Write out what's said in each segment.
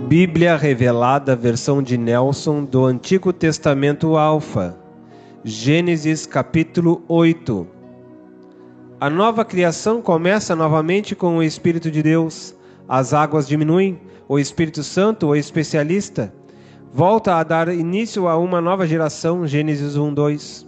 Bíblia Revelada, versão de Nelson, do Antigo Testamento Alfa. Gênesis capítulo 8. A nova criação começa novamente com o Espírito de Deus. As águas diminuem, o Espírito Santo, o especialista, volta a dar início a uma nova geração. Gênesis 1:2.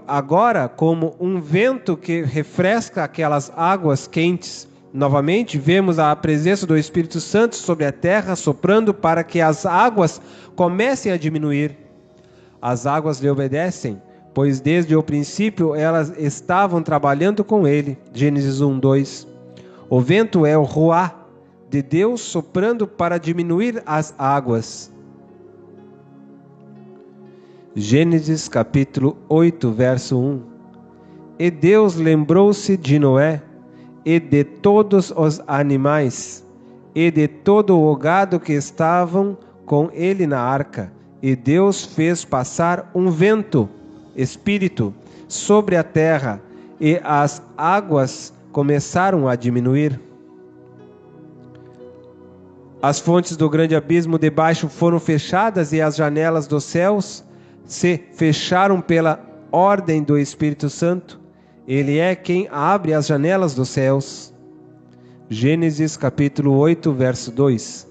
Agora, como um vento que refresca aquelas águas quentes, novamente vemos a presença do Espírito Santo sobre a terra, soprando para que as águas comecem a diminuir. As águas lhe obedecem, pois desde o princípio elas estavam trabalhando com ele. Gênesis 1:2. O vento é o ruá de Deus soprando para diminuir as águas. Gênesis capítulo 8, verso 1. E Deus lembrou-se de Noé, e de todos os animais, e de todo o gado que estavam com ele na arca. E Deus fez passar um vento, espírito, sobre a terra, e as águas começaram a diminuir. As fontes do grande abismo debaixo foram fechadas, e as janelas dos céus se fecharam pela ordem do Espírito Santo. Ele é quem abre as janelas dos céus. Gênesis capítulo 8, verso 2.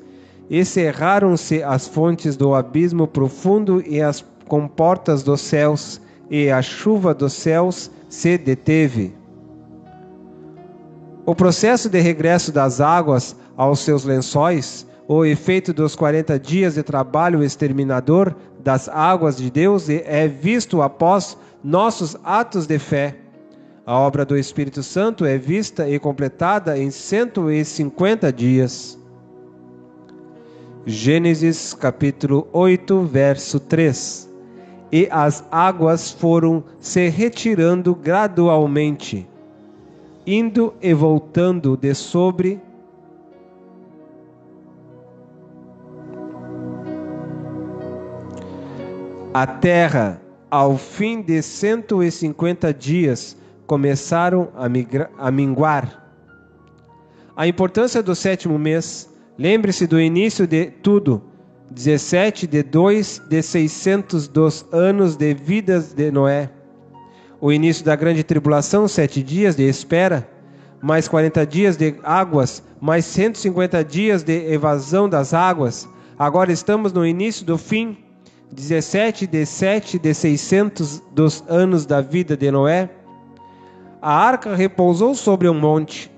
E cerraram-se as fontes do abismo profundo e as comportas dos céus, e a chuva dos céus se deteve. O processo de regresso das águas aos seus lençóis, o efeito dos 40 dias de trabalho exterminador das águas de Deus, é visto após nossos atos de fé. A obra do Espírito Santo é vista e completada em 150 dias. Gênesis capítulo 8, verso 3. E as águas foram se retirando gradualmente, indo e voltando de sobre a terra. Ao fim de 150 dias, começaram a minguar. A importância do sétimo mês. Lembre-se do início de tudo. 17 de 2 de 600 dos anos de vida de Noé. O início da grande tribulação, 7 dias de espera, mais 40 dias de águas, mais 150 dias de evasão das águas. Agora estamos no início do fim. 17 de 7 de 600 dos anos da vida de Noé. A arca repousou sobre um monte.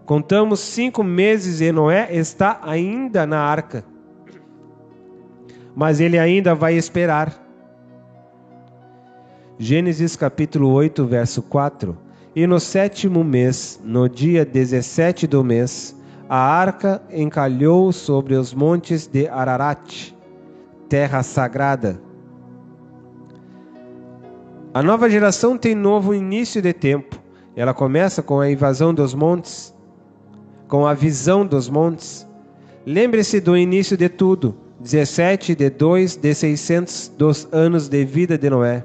Contamos 5 meses e Noé está ainda na arca. Mas ele ainda vai esperar. Gênesis capítulo 8, verso 4. E no sétimo mês, no dia 17 do mês, a arca encalhou sobre os montes de Ararat, terra sagrada. A nova geração tem novo início de tempo. Ela começa com a invasão dos montes, com a visão dos montes. Lembre-se do início de tudo. 17 de 2 de 600 dos anos de vida de Noé.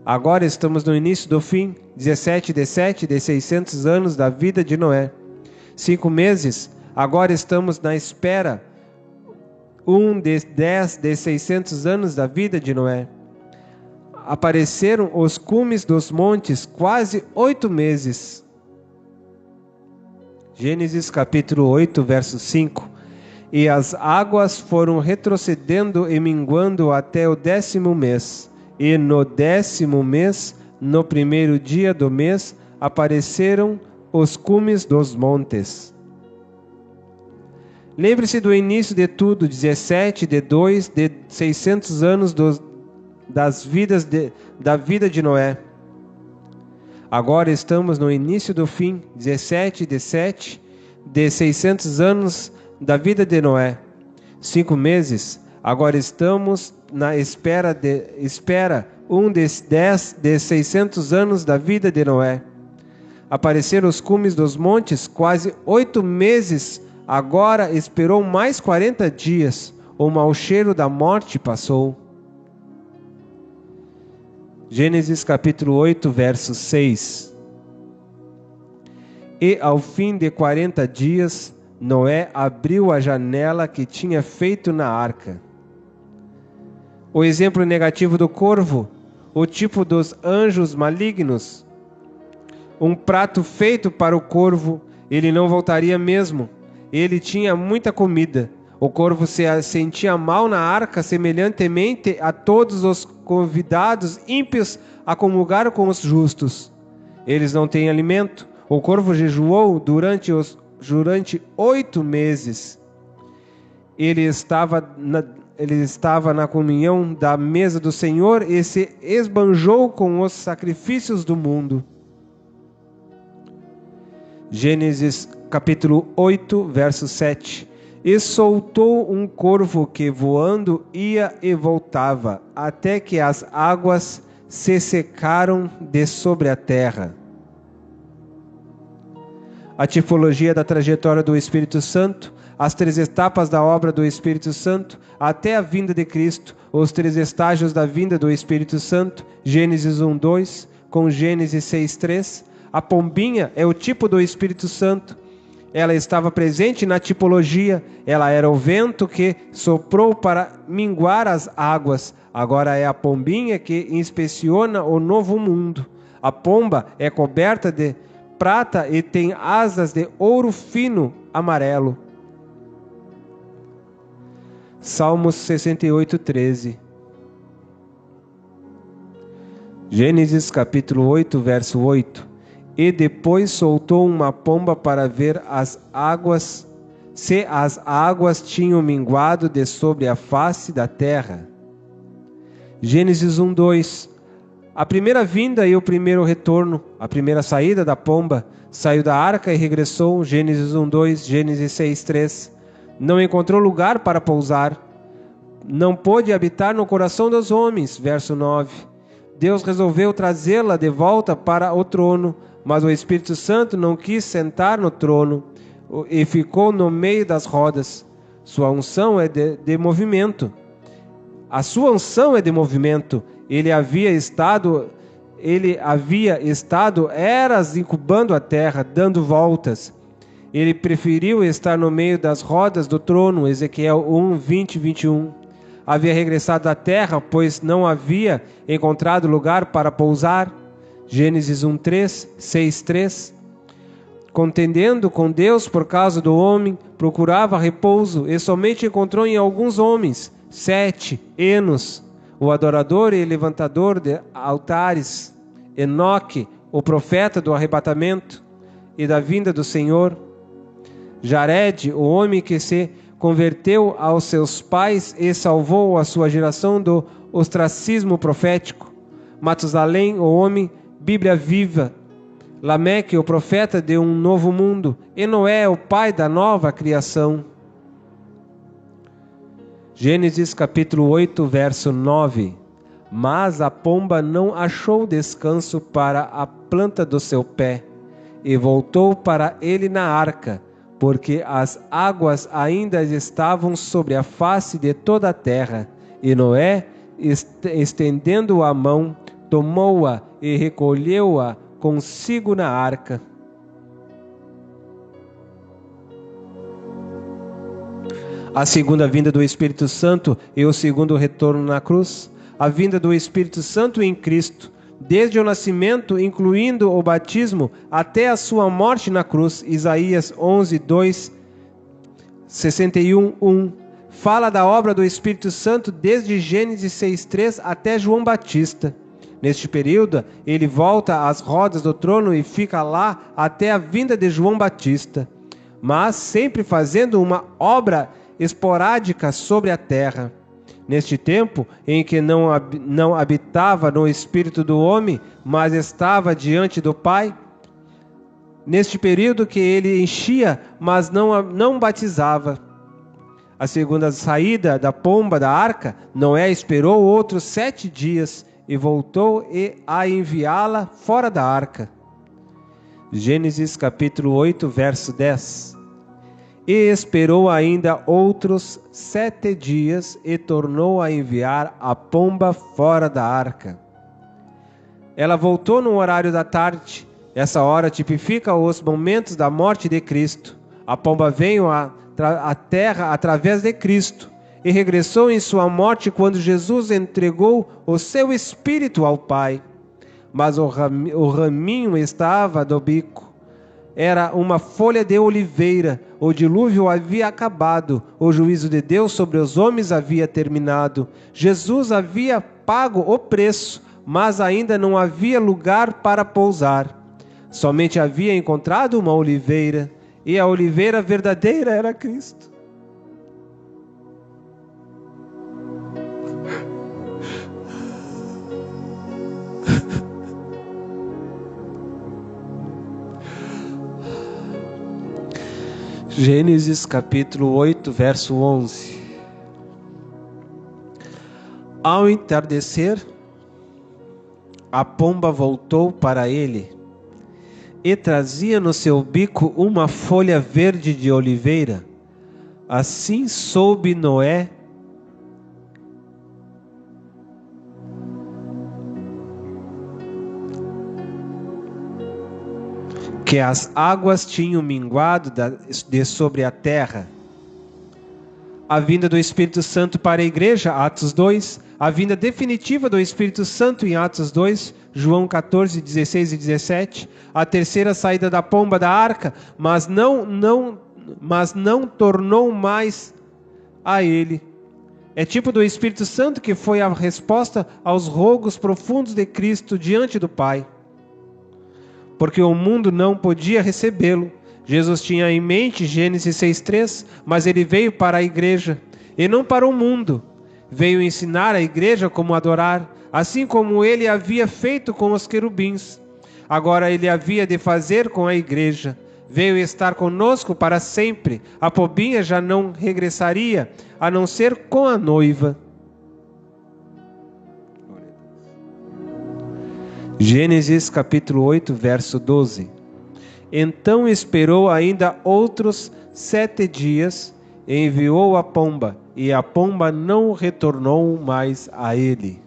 Agora estamos no início do fim. 17 de 7 de 600 anos da vida de Noé. 5 meses. Agora estamos na espera. 1 de 10 de 600 anos da vida de Noé. Apareceram os cumes dos montes, quase 8 meses. Gênesis capítulo 8, verso 5. E as águas foram retrocedendo e minguando até o 10º mês. E no 10º mês, no primeiro dia do mês, apareceram os cumes dos montes. Lembre-se do início de tudo. 17 de 2 de 600 anos da vida de Noé. Agora estamos no início do fim. 17 de 7 de 600 anos da vida de Noé. 5 meses. Agora estamos na espera. 1 de 10 de 600 anos da vida de Noé. Apareceram os cumes dos montes, quase 8 meses. Agora esperou mais 40 dias. O mau cheiro da morte passou. Gênesis capítulo 8, verso 6. E ao fim de 40 dias, Noé abriu a janela que tinha feito na arca. O exemplo negativo do corvo, o tipo dos anjos malignos. Um prato feito para o corvo, ele não voltaria mesmo. Ele tinha muita comida. O corvo se sentia mal na arca, semelhantemente a todos os convidados ímpios a comungar com os justos. Eles não têm alimento. O corvo jejuou durante 8 meses. Ele estava na comunhão da mesa do Senhor e se esbanjou com os sacrifícios do mundo. Gênesis capítulo 8, verso 7. E soltou um corvo que voando ia e voltava, até que as águas se secaram de sobre a terra. A tipologia da trajetória do Espírito Santo, as 3 etapas da obra do Espírito Santo, até a vinda de Cristo, os 3 estágios da vinda do Espírito Santo, Gênesis 1, 2, com Gênesis 6, 3. A pombinha é o tipo do Espírito Santo. Ela estava presente na tipologia. Ela era o vento que soprou para minguar as águas. Agora é a pombinha que inspeciona o novo mundo. A pomba é coberta de prata e tem asas de ouro fino amarelo. Salmos 68, 13. Gênesis capítulo 8, verso 8. E depois soltou uma pomba para ver as águas, se as águas tinham minguado de sobre a face da terra. Gênesis 1, 2. A primeira vinda e o primeiro retorno, a primeira saída da pomba, saiu da arca e regressou. Gênesis 1, 2, Gênesis 6, 3. Não encontrou lugar para pousar. Não pôde habitar no coração dos homens. Verso 9. Deus resolveu trazê-la de volta para o trono, mas o Espírito Santo não quis sentar no trono e ficou no meio das rodas. Sua unção é de movimento. A sua unção é de movimento. Ele havia estado eras incubando a terra, dando voltas. Ele preferiu estar no meio das rodas do trono. Ezequiel 1, 20 e 21. Havia regressado à terra, pois não havia encontrado lugar para pousar. Gênesis 1, 3, 6, 3. Contendendo com Deus por causa do homem, procurava repouso e somente encontrou em alguns homens. 7. Enos, o adorador e levantador de altares. Enoque, o profeta do arrebatamento e da vinda do Senhor. Jared, o homem que se converteu aos seus pais e salvou a sua geração do ostracismo profético. Matusalém, o homem Bíblia viva. Lameque, o profeta de um novo mundo. E Noé, o pai da nova criação. Gênesis capítulo 8, verso 9. Mas a pomba não achou descanso para a planta do seu pé, e voltou para ele na arca, porque as águas ainda estavam sobre a face de toda a terra. E Noé, estendendo a mão, tomou-a e recolheu-a consigo na arca. A segunda vinda do Espírito Santo e o segundo retorno na cruz. A vinda do Espírito Santo em Cristo, desde o nascimento, incluindo o batismo, até a sua morte na cruz. Isaías 11, 2, 61, 1. Fala da obra do Espírito Santo desde Gênesis 6, 3 até João Batista. Neste período, ele volta às rodas do trono e fica lá até a vinda de João Batista, mas sempre fazendo uma obra esporádica sobre a terra. Neste tempo em que não habitava no espírito do homem, mas estava diante do Pai, neste período que ele enchia, mas não batizava. A segunda saída da pomba da arca, Noé esperou outros 7 dias e voltou a enviá-la fora da arca. Gênesis capítulo 8, verso 10. E esperou ainda outros 7 dias e tornou a enviar a pomba fora da arca. Ela voltou no horário da tarde. Essa hora tipifica os momentos da morte de Cristo. A pomba veio à terra através de Cristo e regressou em sua morte quando Jesus entregou o seu espírito ao Pai. Mas o raminho estava do bico. Era uma folha de oliveira. O dilúvio havia acabado. O juízo de Deus sobre os homens havia terminado. Jesus havia pago o preço, mas ainda não havia lugar para pousar. Somente havia encontrado uma oliveira, e a oliveira verdadeira era Cristo. Gênesis capítulo 8, verso 11. Ao entardecer, a pomba voltou para ele e trazia no seu bico uma folha verde de oliveira. Assim soube Noé que as águas tinham minguado de sobre a terra. A vinda do Espírito Santo para a igreja, Atos 2. A vinda definitiva do Espírito Santo em Atos 2, João 14, 16 e 17. A terceira saída da pomba da arca, mas não tornou mais a ele. É tipo do Espírito Santo que foi a resposta aos rogos profundos de Cristo diante do Pai. Porque o mundo não podia recebê-lo. Jesus tinha em mente Gênesis 6:3, mas ele veio para a igreja e não para o mundo. Veio ensinar a igreja como adorar, assim como ele havia feito com os querubins. Agora ele havia de fazer com a igreja. Veio estar conosco para sempre. A pombinha já não regressaria, a não ser com a noiva. Gênesis capítulo 8, verso 12. Então esperou ainda outros 7 dias e enviou a pomba, e a pomba não retornou mais a ele.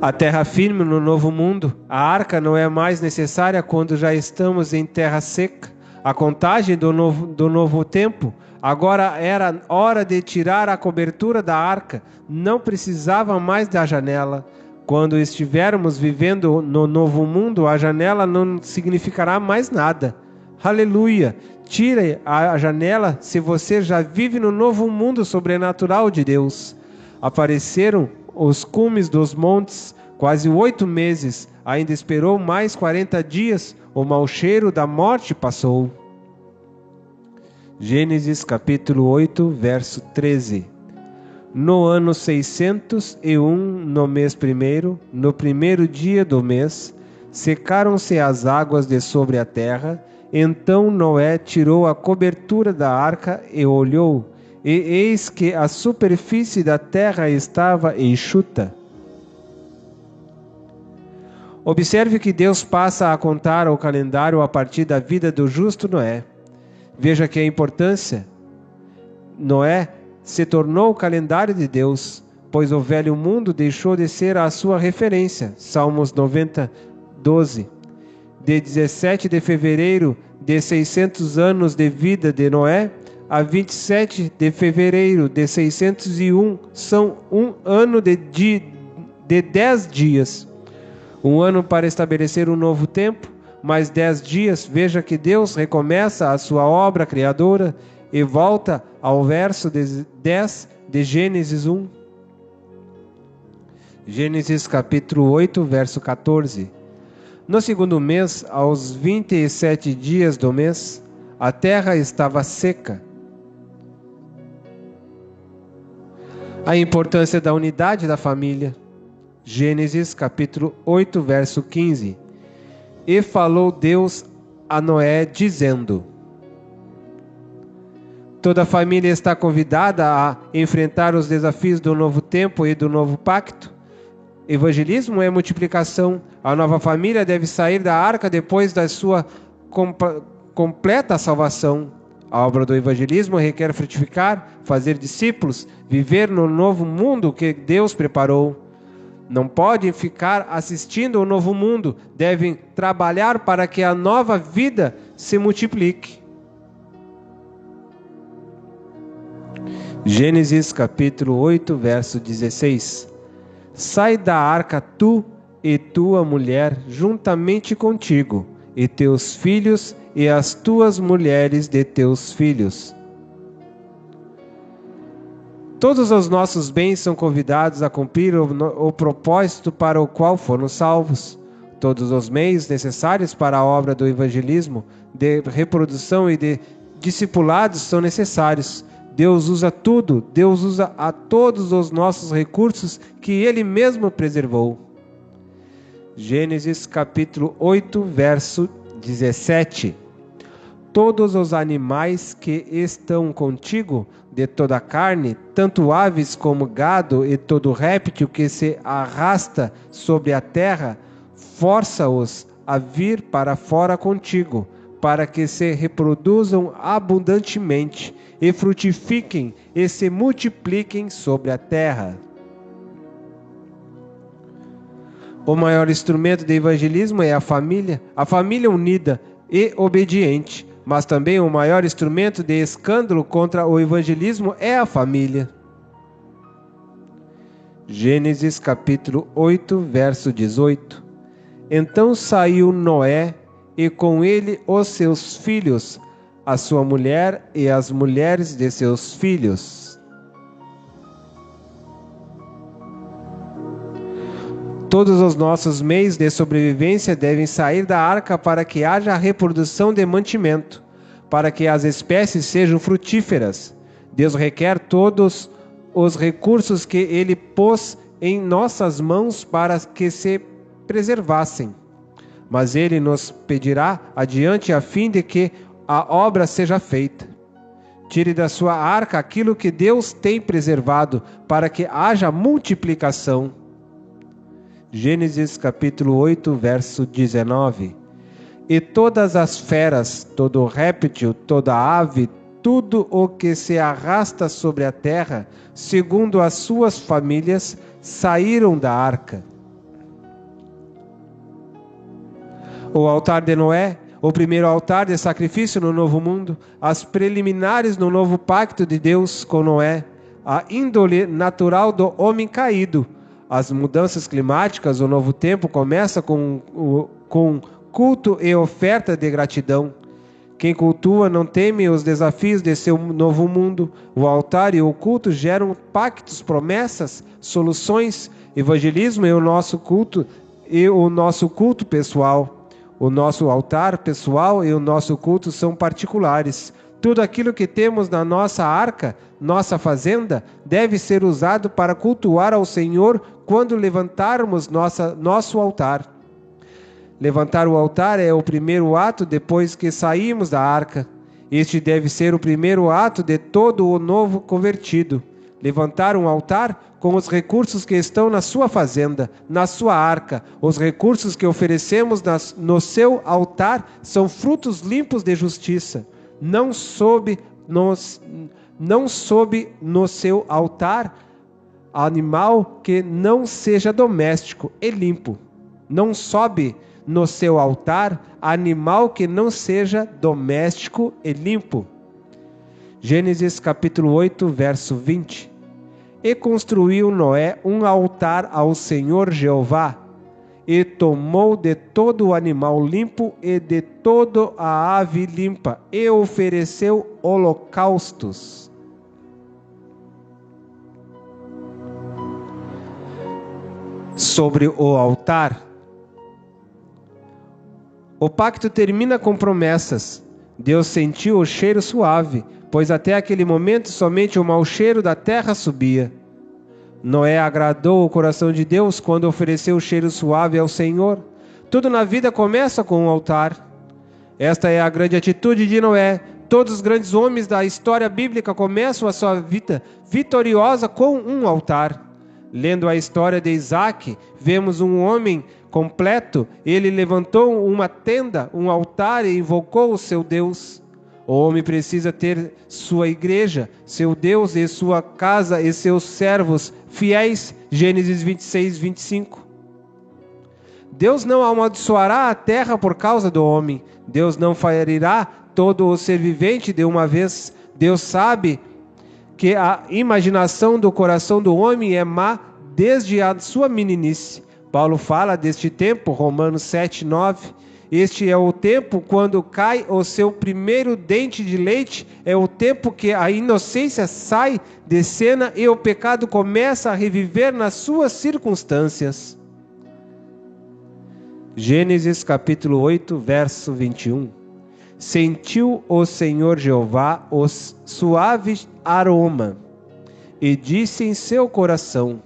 A terra firme no novo mundo. A arca não é mais necessária quando já estamos em terra seca. A contagem do novo tempo. Agora era hora de tirar a cobertura da arca. Não precisava mais da janela. Quando estivermos vivendo no novo mundo, a janela não significará mais nada. Aleluia! Tire a janela se você já vive no novo mundo sobrenatural de Deus. Apareceram os cumes dos montes, quase 8 meses. Ainda esperou mais 40 dias. O mau cheiro da morte passou. Gênesis capítulo 8, verso 13. No ano 601, no mês primeiro, no primeiro dia do mês, secaram-se as águas de sobre a terra. Então Noé tirou a cobertura da arca e olhou, e eis que a superfície da terra estava enxuta. Observe que Deus passa a contar o calendário a partir da vida do justo Noé. Veja que a importância. Noé se tornou o calendário de Deus, pois o velho mundo deixou de ser a sua referência. Salmos 90, 12. De 17 de fevereiro de 600 anos de vida de Noé a 27 de fevereiro de 601 são um ano de 10 dias. Um ano para estabelecer um novo tempo, mais 10 dias. Veja que Deus recomeça a sua obra criadora e volta ao verso 10 de Gênesis 1. Gênesis capítulo 8, verso 14. No segundo mês, aos 27 dias do mês, a terra estava seca. A importância da unidade da família. Gênesis capítulo 8, verso 15. E falou Deus a Noé, dizendo: toda a família está convidada a enfrentar os desafios do novo tempo e do novo pacto. Evangelismo é multiplicação. A nova família deve sair da arca depois da sua completa salvação. A obra do evangelismo requer frutificar, fazer discípulos, viver no novo mundo que Deus preparou. Não podem ficar assistindo ao novo mundo, devem trabalhar para que a nova vida se multiplique. Gênesis capítulo 8, verso 16. Sai da arca tu e tua mulher juntamente contigo, e teus filhos e as tuas mulheres de teus filhos. Todos os nossos bens são convidados a cumprir o propósito para o qual foram salvos. Todos os meios necessários para a obra do evangelismo, de reprodução e de discipulados são necessários. Deus usa tudo, Deus usa a todos os nossos recursos que Ele mesmo preservou. Gênesis capítulo 8, verso 17. Todos os animais que estão contigo, de toda a carne, tanto aves como gado e todo réptil que se arrasta sobre a terra, força-os a vir para fora contigo, para que se reproduzam abundantemente e frutifiquem e se multipliquem sobre a terra. O maior instrumento de evangelismo é a família unida e obediente, mas também o maior instrumento de escândalo contra o evangelismo é a família. Gênesis capítulo 8, verso 18. Então saiu Noé e com ele os seus filhos, a sua mulher e as mulheres de seus filhos. Todos os nossos meios de sobrevivência devem sair da arca para que haja reprodução de mantimento, para que as espécies sejam frutíferas. Deus requer todos os recursos que Ele pôs em nossas mãos para que se preservassem. Mas Ele nos pedirá adiante a fim de que a obra seja feita. Tire da sua arca aquilo que Deus tem preservado, para que haja multiplicação. Gênesis capítulo 8, verso 19. E todas as feras, todo réptil, toda ave, tudo o que se arrasta sobre a terra, segundo as suas famílias, saíram da arca. O altar de Noé, o primeiro altar de sacrifício no novo mundo, as preliminares no novo pacto de Deus com Noé, a índole natural do homem caído, as mudanças climáticas, o novo tempo começa com culto e oferta de gratidão. Quem cultua não teme os desafios de seu novo mundo. O altar e o culto geram pactos, promessas, soluções. Evangelismo é o nosso culto e o nosso culto pessoal. O nosso altar pessoal e o nosso culto são particulares. Tudo aquilo que temos na nossa arca, nossa fazenda, deve ser usado para cultuar ao Senhor quando levantarmos nosso altar. Levantar o altar é o primeiro ato depois que saímos da arca. Este deve ser o primeiro ato de todo o novo convertido. Levantar um altar com os recursos que estão na sua fazenda, na sua arca. Os recursos que oferecemos no seu altar são frutos limpos de justiça. Não sobe no seu altar animal que não seja doméstico e limpo. Não sobe no seu altar animal que não seja doméstico e limpo. Gênesis capítulo 8, verso 20. E construiu Noé um altar ao Senhor Jeová, e tomou de todo o animal limpo e de toda a ave limpa, e ofereceu holocaustos. Sobre o altar. O pacto termina com promessas. Deus sentiu o cheiro suave, pois até aquele momento somente o mau cheiro da terra subia. Noé agradou o coração de Deus quando ofereceu o cheiro suave ao Senhor. Tudo na vida começa com um altar. Esta é a grande atitude de Noé. Todos os grandes homens da história bíblica começam a sua vida vitoriosa com um altar. Lendo a história de Isaac, vemos um homem completo. Ele levantou uma tenda, um altar e invocou o seu Deus. O homem precisa ter sua igreja, seu Deus e sua casa e seus servos fiéis. Gênesis 26, 25. Deus não amaldiçoará a terra por causa do homem. Deus não ferirá todo o ser vivente de uma vez. Deus sabe que a imaginação do coração do homem é má desde a sua meninice. Paulo fala deste tempo, Romanos 7, 9. Este é o tempo quando cai o seu primeiro dente de leite, é o tempo que a inocência sai de cena e o pecado começa a reviver nas suas circunstâncias. Gênesis capítulo 8, verso 21. Sentiu o Senhor Jeová o suave aroma, e disse em seu coração: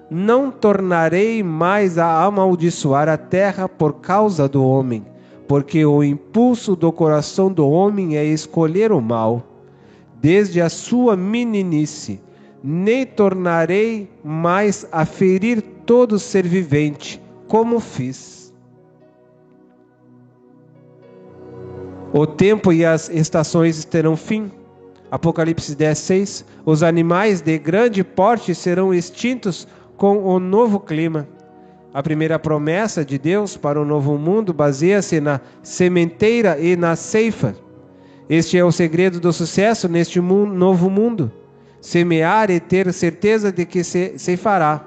não tornarei mais a amaldiçoar a terra por causa do homem, porque o impulso do coração do homem é escolher o mal, desde a sua meninice, nem tornarei mais a ferir todo ser vivente, como fiz. O tempo e as estações terão fim. Apocalipse 10, 6. Os animais de grande porte serão extintos com o novo clima. A primeira promessa de Deus para o novo mundo baseia-se na sementeira e na ceifa. Este é o segredo do sucesso neste novo mundo. Semear e ter certeza de que se ceifará.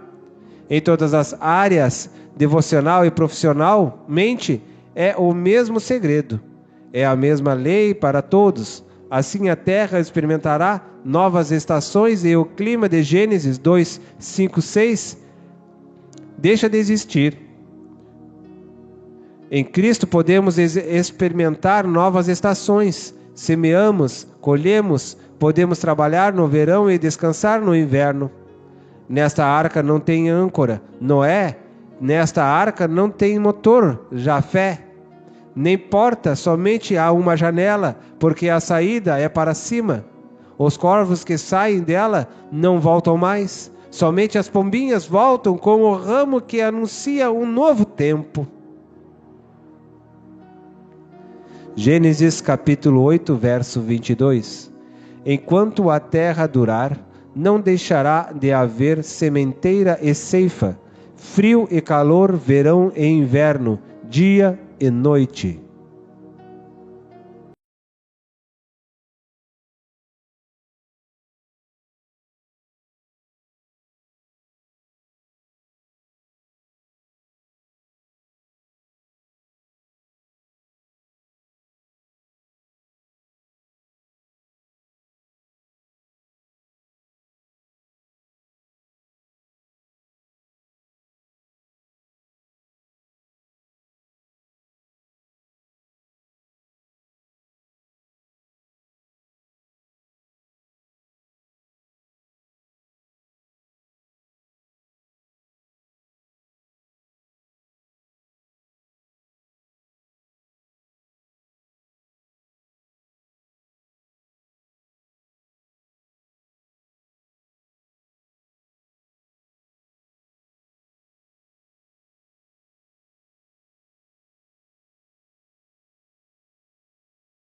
Em todas as áreas, devocional e profissionalmente, é o mesmo segredo. É a mesma lei para todos. Assim a terra experimentará novas estações e o clima de Gênesis 2, 5, 6 deixa de existir. Em Cristo podemos experimentar novas estações. Semeamos, colhemos, podemos trabalhar no verão e descansar no inverno. Nesta arca não tem âncora, Noé. Nesta arca não tem motor, Jafé. Nem porta, somente há uma janela, porque a saída é para cima. Os corvos que saem dela não voltam mais. Somente as pombinhas voltam com o ramo que anuncia um novo tempo. Gênesis capítulo 8, verso 22. Enquanto a terra durar, não deixará de haver sementeira e ceifa, frio e calor, verão e inverno, dia e noite.